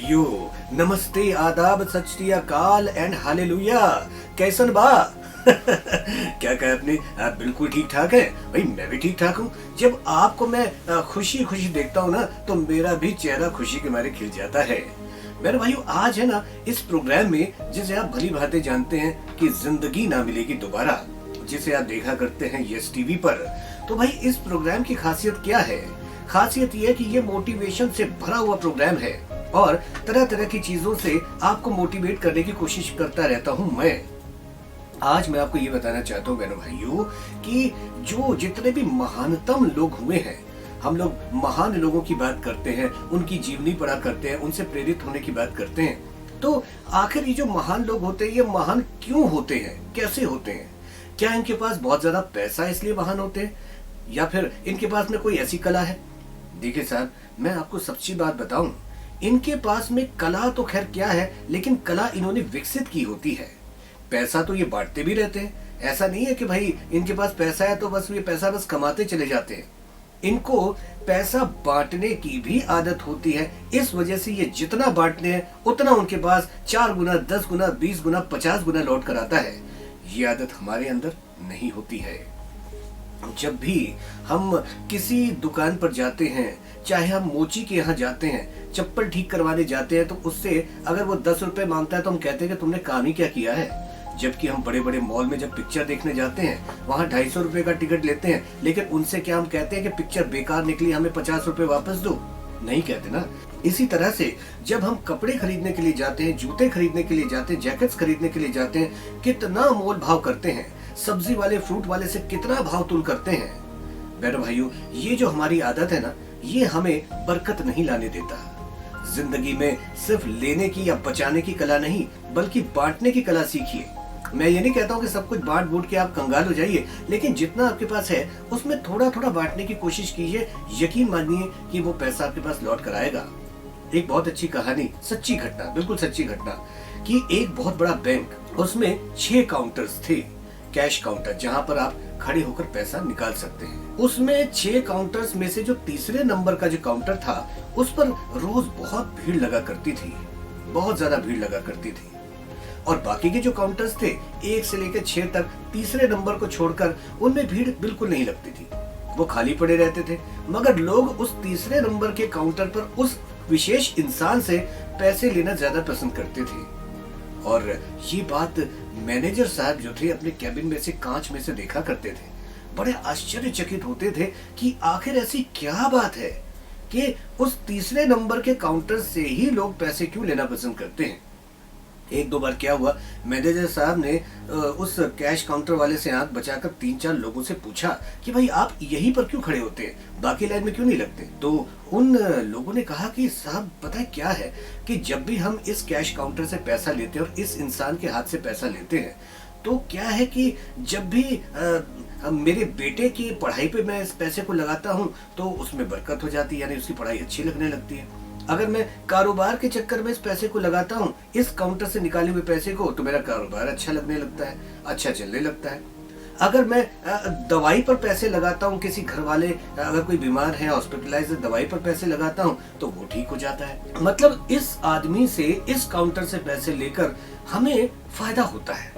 भाइयों, नमस्ते, आदाब, सत श्री अकाल एंड हालेलुया। कैसन बा? क्या कहा आपने? आप बिल्कुल ठीक ठाक है भाई। मैं भी ठीक ठाक हूँ। जब आपको मैं खुशी खुशी देखता हूँ ना, तो मेरा भी चेहरा खुशी के मारे खिल जाता है। मेरे भाइयों, आज है ना इस प्रोग्राम में, जिसे आप भली भांति जानते हैं कि जिंदगी ना मिलेगी दोबारा, जिसे आप देखा करते हैं यस टीवी पर। तो भाई, इस प्रोग्राम की खासियत क्या है? खासियत यह है कि ये मोटिवेशन से भरा हुआ प्रोग्राम है और तरह तरह की चीजों से आपको मोटिवेट करने की कोशिश करता रहता हूं मैं। आज मैं आपको ये बताना चाहता हूं बहनों भाइयों कि जो जितने भी महानतम लोग हुए हैं, हम लोग महान लोगों की बात करते हैं, उनकी जीवनी पढ़ा करते हैं, उनसे प्रेरित होने की बात करते हैं। तो आखिर ये जो महान लोग होते हैं, ये महान क्यों होते हैं, कैसे होते हैं? क्या इनके पास बहुत ज्यादा पैसा इसलिए महान होते हैं, या फिर इनके पास में कोई ऐसी कला है? देखिए साहब, मैं आपको सच्ची बात बताऊं, इनके पास में कला तो खैर क्या है, लेकिन कला इन्होंने विकसित की होती है। पैसा तो ये बांटते भी रहते हैं। ऐसा नहीं है कि भाई इनके पास पैसा है तो बस ये पैसा बस कमाते चले जाते हैं। इनको पैसा बांटने की भी आदत होती है। इस वजह से ये जितना बांटने हैं उतना उनके पास 4 गुना, 10 गुना, 20 गुना, 50 गुना लौट कर आता है। ये आदत हमारे अंदर नहीं होती है। जब भी हम किसी दुकान पर जाते हैं, चाहे हम मोची के यहाँ जाते हैं, चप्पल ठीक करवाने जाते हैं, तो उससे अगर वो 10 रुपए मांगता है तो हम कहते हैं कि तुमने काम ही क्या किया है। जबकि हम बड़े बड़े मॉल में जब पिक्चर देखने जाते हैं, वहाँ 250 रुपए का टिकट लेते हैं, लेकिन उनसे क्या हम कहते हैं कि पिक्चर बेकार निकली, हमें 50 रुपए वापस दो? नहीं कहते ना। इसी तरह से जब हम कपड़े खरीदने के लिए जाते हैं, जूते खरीदने के लिए जाते हैं, जैकेट्स खरीदने के लिए जाते हैं, कितना मोल भाव करते हैं। सब्जी वाले, फ्रूट वाले से कितना भाव तुल करते हैं। बहनों भाइयों, ये जो हमारी आदत है ना, ये हमें बरकत नहीं लाने देता। जिंदगी में सिर्फ लेने की या बचाने की कला नहीं, बल्कि बांटने की कला सीखिए। मैं ये नहीं कहता हूँ कि सब कुछ बांट बूट के आप कंगाल हो जाइए, लेकिन जितना आपके पास है उसमें थोड़ा थोड़ा बांटने की कोशिश कीजिए। यकीन मानिए कि वो पैसा आपके पास लौट कर आएगा। एक बहुत अच्छी कहानी, सच्ची घटना, बिल्कुल सच्ची घटना, कि एक बहुत बड़ा बैंक, उसमें 6 काउंटर्स थे, कैश काउंटर, जहां पर आप खड़े होकर पैसा निकाल सकते हैं। उसमें 6 काउंटर्स में से जो तीसरे नंबर का जो काउंटर था, उस पर रोज बहुत भीड़ लगा करती थी, बहुत ज्यादा भीड़ लगा करती थी। और बाकी के जो काउंटर्स थे, 1 से लेकर 6 तक, तीसरे नंबर को छोड़कर उनमें भीड़ बिल्कुल नहीं लगती थी, वो खाली पड़े रहते थे। मगर लोग उस तीसरे नंबर के काउंटर पर उस विशेष इंसान से पैसे लेना ज्यादा पसंद करते थे। और ये बात मैनेजर साहब जो थे, अपने कैबिन में से कांच में से देखा करते थे। बड़े आश्चर्यचकित होते थे कि आखिर ऐसी क्या बात है कि उस तीसरे नंबर के काउंटर से ही लोग पैसे क्यों लेना पसंद करते हैं। एक दो बार क्या हुआ, मैनेजर साहब ने उस कैश काउंटर वाले से आंख बचाकर 3-4 लोगों से पूछा कि भाई आप यहीं पर क्यों खड़े होते हैं, बाकी लाइन में क्यों नहीं लगते? तो उन लोगों ने कहा कि साहब, पता है क्या है कि जब भी हम इस कैश काउंटर से पैसा लेते हैं और इस इंसान के हाथ से पैसा लेते हैं, तो क्या है कि जब भी मेरे बेटे की पढ़ाई पे मैं इस पैसे को लगाता हूँ तो उसमें बरकत हो जाती है, यानी उसकी पढ़ाई अच्छी लगने लगती है। अगर मैं कारोबार के चक्कर में इस पैसे को लगाता हूँ, इस काउंटर से निकाले हुए पैसे को, तो मेरा कारोबार अच्छा लगने लगता है, अच्छा चलने लगता है। अगर मैं दवाई पर पैसे लगाता हूँ, किसी घर वाले अगर कोई बीमार है, हॉस्पिटलाइज है, दवाई पर पैसे लगाता हूँ तो वो ठीक हो जाता है। मतलब इस आदमी से, इस काउंटर से पैसे लेकर हमें फायदा होता है।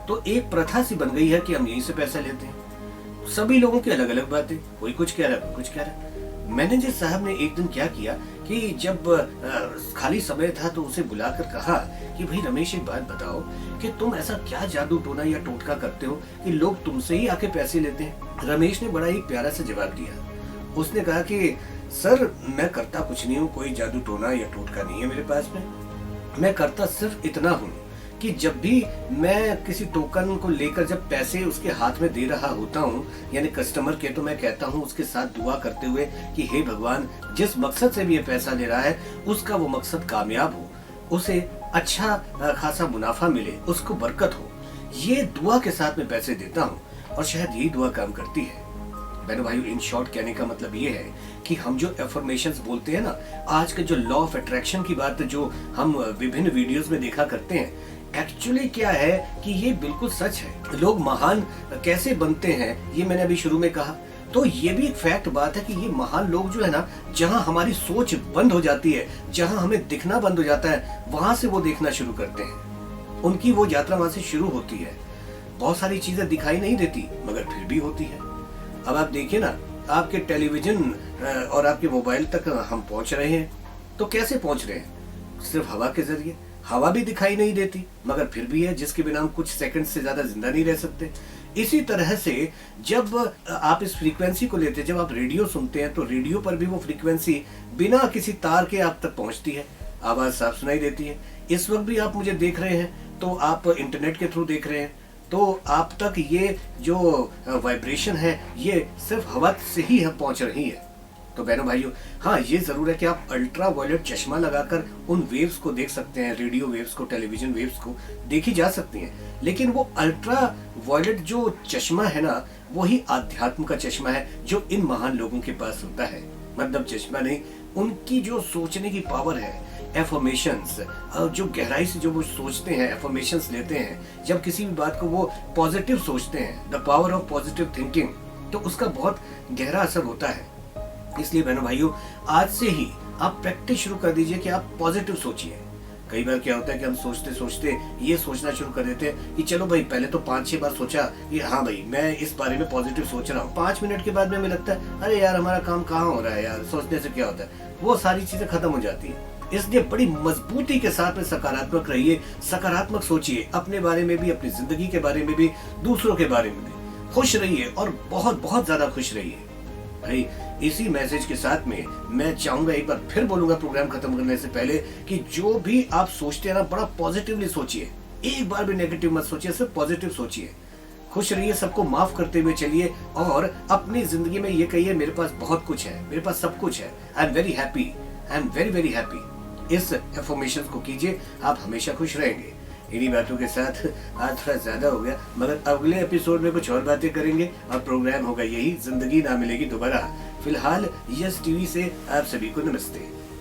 तो एक प्रथा सी बन गई है कि हम यहीं से पैसा लेते हैं। सभी लोगों की अलग अलग बातें, कोई कुछ कह रहा है, कोई कुछ कह रहा है। मैनेजर साहब ने एक दिन क्या किया कि जब खाली समय था तो उसे बुलाकर कहा कि भाई रमेश, एक बात बताओ कि तुम ऐसा क्या जादू टोना या टोटका करते हो कि लोग तुमसे ही आके पैसे लेते हैं? रमेश ने बड़ा ही प्यारा सा जवाब दिया। उसने कहा कि सर, मैं करता कुछ नहीं हूँ, कोई जादू टोना या टोटका नहीं है मेरे पास में। मैं करता सिर्फ इतना हूँ कि जब भी मैं किसी टोकन को लेकर जब पैसे उसके हाथ में दे रहा होता हूँ, यानी कस्टमर के, तो मैं कहता हूँ उसके साथ दुआ करते हुए कि हे भगवान, जिस मकसद से भी ये पैसा ले रहा है उसका वो मकसद कामयाब हो, उसे अच्छा खासा मुनाफा मिले, उसको बरकत हो। ये दुआ के साथ में पैसे देता हूँ और शायद यही दुआ काम करती है। बहनों भाइयों, इन शॉर्ट कहने का मतलब ये है कि हम जो एफर्मेशंस बोलते हैं ना, आज के जो लॉ ऑफ अट्रैक्शन की बात जो हम विभिन्न वीडियोस में देखा करते हैं, एक्चुअली क्या है कि ये बिल्कुल सच है। लोग महान कैसे बनते हैं, ये मैंने अभी शुरू में कहा। तो ये भी एक फैक्ट बात है कि ये महान लोग जो है ना, जहां हमारी सोच बंद हो जाती है, जहां हमें दिखना बंद हो जाता है, वहां से वो देखना शुरू करते हैं। उनकी वो यात्रा वहां से शुरू होती है। बहुत सारी चीजें दिखाई नहीं देती मगर फिर भी होती है। अब आप देखिए ना, आपके टेलीविजन और आपके मोबाइल तक हम पहुंच रहे हैं, तो कैसे पहुंच रहे हैं? सिर्फ हवा के जरिए। हवा भी दिखाई नहीं देती मगर फिर भी है, जिसके बिना हम कुछ सेकंड से ज्यादा जिंदा नहीं रह सकते। इसी तरह से जब आप इस फ्रीक्वेंसी को लेते हैं, जब आप रेडियो सुनते हैं, तो रेडियो पर भी वो फ्रीक्वेंसी बिना किसी तार के आप तक पहुंचती है, आवाज साफ सुनाई देती है। इस वक्त भी आप मुझे देख रहे हैं तो आप इंटरनेट के थ्रू देख रहे हैं, तो आप तक ये जो वाइब्रेशन है ये सिर्फ हवा से ही पहुंच रही है। तो बहनों भाइयों, हाँ ये जरूर है कि आप अल्ट्रा वायलेट चश्मा लगाकर उन वेव्स को देख सकते हैं, रेडियो वेव्स को, टेलीविजन वेव्स को देखी जा सकती हैं, लेकिन वो अल्ट्रा वायलेट जो चश्मा है ना, वही आध्यात्म का चश्मा है जो इन महान लोगों के पास होता है। मतलब चश्मा नहीं, उनकी जो सोचने की पावर है, एफर्मेशंस, जो गहराई से जो वो सोचते हैं, एफर्मेशंस लेते हैं, जब किसी भी बात को वो पॉजिटिव सोचते हैं, the power of positive thinking, तो उसका बहुत गहरा असर होता है। इसलिए बहनों भाइयों, आज से ही आप प्रैक्टिस शुरू कर दीजिए कि आप पॉजिटिव सोचिए। कई बार क्या होता है कि हम सोचते सोचते ये सोचना शुरू कर देते हैं कि चलो भाई, पहले तो 5-6 बार सोचा कि हाँ भाई मैं इस बारे में पॉजिटिव सोच रहा हूँ, 5 मिनट के बाद में हमें लगता है अरे यार हमारा काम कहाँ हो रहा है यार, सोचने से क्या होता है, वो सारी चीजें खत्म हो जाती है। इसलिए बड़ी मजबूती के साथ में सकारात्मक रहिए, सकारात्मक सोचिए, अपने बारे में भी, अपनी जिंदगी के बारे में भी, दूसरों के बारे में भी खुश रहिए और बहुत बहुत ज्यादा खुश रहिए। भाई इसी मैसेज के साथ में मैं चाहूंगा, एक बार फिर बोलूंगा प्रोग्राम खत्म करने से पहले, कि जो भी आप सोचते हैं ना, बड़ा पॉजिटिवली सोचिए, एक बार भी नेगेटिव मत सोचिए, सिर्फ पॉजिटिव सोचिए, खुश रहिए, सबको माफ करते हुए चलिए और अपनी जिंदगी में ये कहिए मेरे पास बहुत कुछ है, मेरे पास सब कुछ है, I am very happy, I am very very happy. इस एफर्मेशन को कीजिए, आप हमेशा खुश रहेंगे। इन्हीं बातों के साथ आज थोड़ा ज्यादा हो गया, मगर अगले एपिसोड में कुछ और बातें करेंगे और प्रोग्राम होगा यही, जिंदगी ना मिलेगी दोबारा। फिलहाल यस टीवी से आप सभी को नमस्ते।